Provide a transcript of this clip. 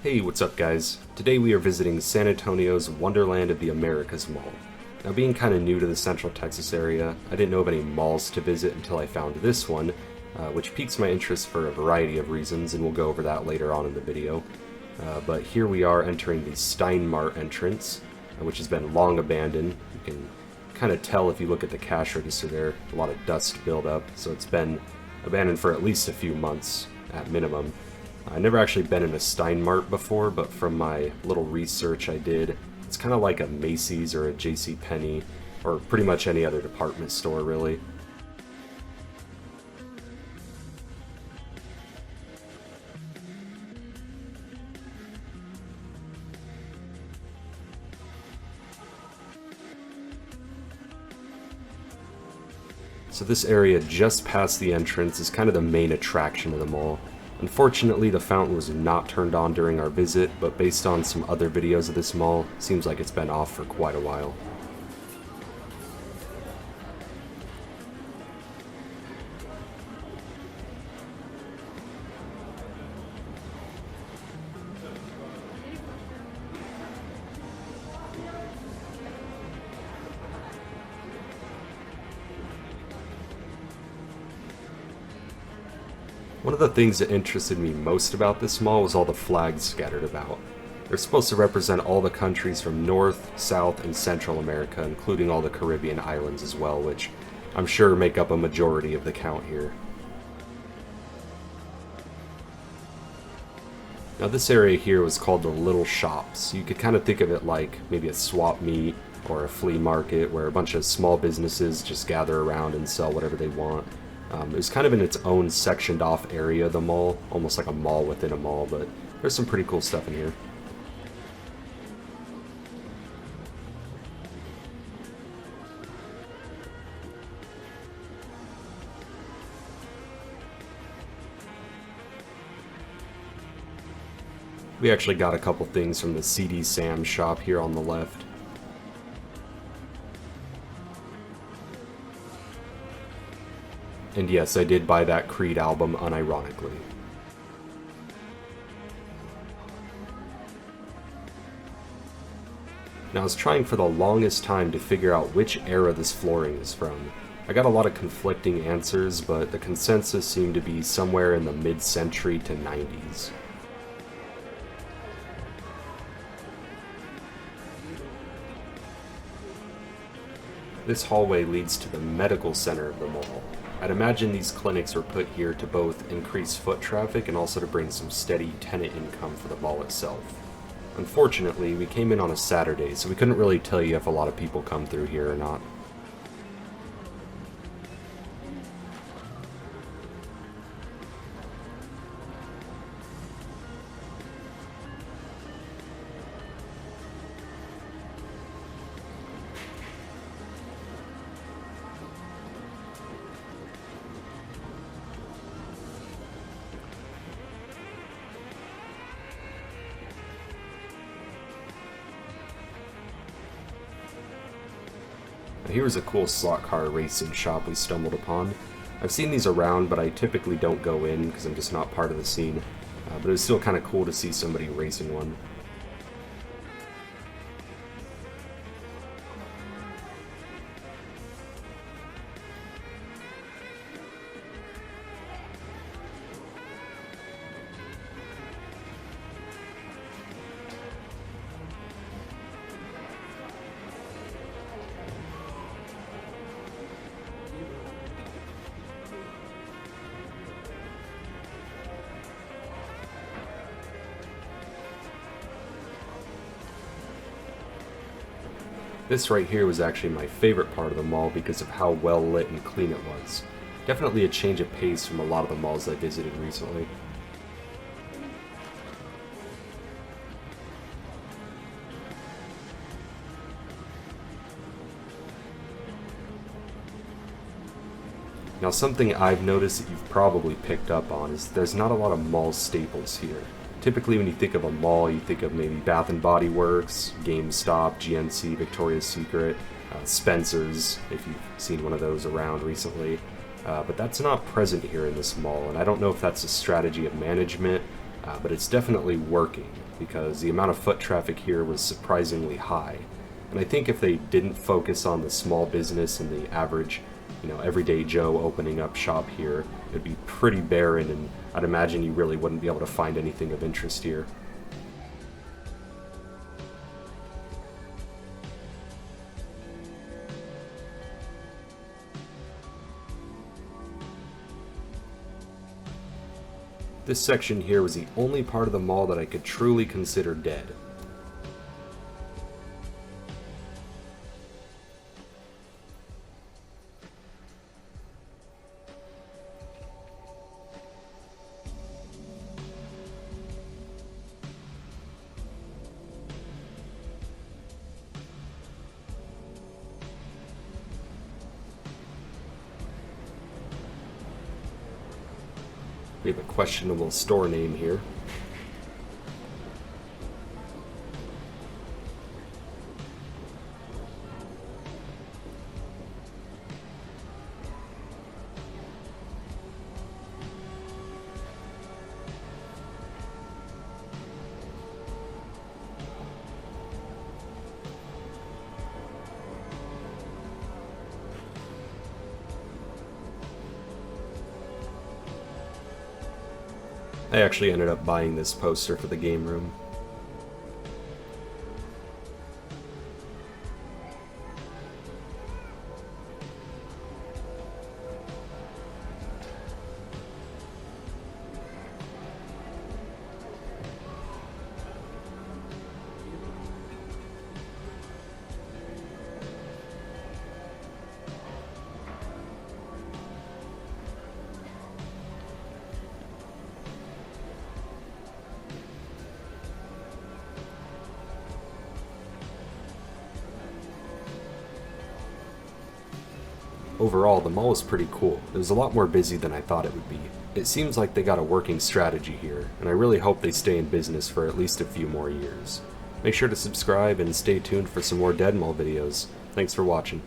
Hey, what's up guys? Today we are visiting San Antonio's Wonderland of the Americas Mall. Now being kind of new to the Central Texas area, I didn't know of any malls to visit until I found this one, which piques my interest for a variety of reasons, and we'll go over that later on in the video. But here we are entering the Stein Mart entrance, which has been long abandoned. You can kind of tell if you look at the cash register there, a lot of dust buildup, so it's been abandoned for at least a few months at minimum. I've never actually been in a Stein Mart before, but from my little research I did, it's kind of like a Macy's or a JCPenney, or pretty much any other department store really. So this area just past the entrance is kind of the main attraction of the mall. Unfortunately, the fountain was not turned on during our visit, but based on some other videos of this mall, seems like it's been off for quite a while. One of the things that interested me most about this mall was all the flags scattered about. They're supposed to represent all the countries from North, South, and Central America, including all the Caribbean islands as well, which I'm sure make up a majority of the count here. Now this area here was called the Little Shops. You could kind of think of it like maybe a swap meet or a flea market where a bunch of small businesses just gather around and sell whatever they want. It was kind of in its own sectioned off area of the mall, almost like a mall within a mall, but there's some pretty cool stuff in here. We actually got a couple things from the CD Sam shop here on the left. And yes, I did buy that Creed album unironically. Now I was trying for the longest time to figure out which era this flooring is from. I got a lot of conflicting answers, but the consensus seemed to be somewhere in the mid-century to 90s. This hallway leads to the medical center of the mall. I'd imagine these clinics were put here to both increase foot traffic and also to bring some steady tenant income for the mall itself. Unfortunately, we came in on a Saturday, so we couldn't really tell you if a lot of people come through here or not. Now here's a cool slot car racing shop we stumbled upon. I've seen these around, but I typically don't go in because I'm just not part of the scene. But it was still kind of cool to see somebody racing one. This right here was actually my favorite part of the mall because of how well lit and clean it was. Definitely a change of pace from a lot of the malls I visited recently. Now something I've noticed that you've probably picked up on is there's not a lot of mall staples here. Typically when you think of a mall, you think of maybe Bath & Body Works, GameStop, GNC, Victoria's Secret, Spencer's, if you've seen one of those around recently. But that's not present here in this mall, and I don't know if that's a strategy of management but it's definitely working because the amount of foot traffic here was surprisingly high. And I think if they didn't focus on the small business and the average, everyday Joe opening up shop here, it'd be pretty barren, and I'd imagine you really wouldn't be able to find anything of interest here. This section here was the only part of the mall that I could truly consider dead. We have a questionable store name here. I actually ended up buying this poster for the game room. Overall, the mall was pretty cool. It was a lot more busy than I thought it would be. It seems like they got a working strategy here, and I really hope they stay in business for at least a few more years. Make sure to subscribe and stay tuned for some more Dead Mall videos. Thanks for watching.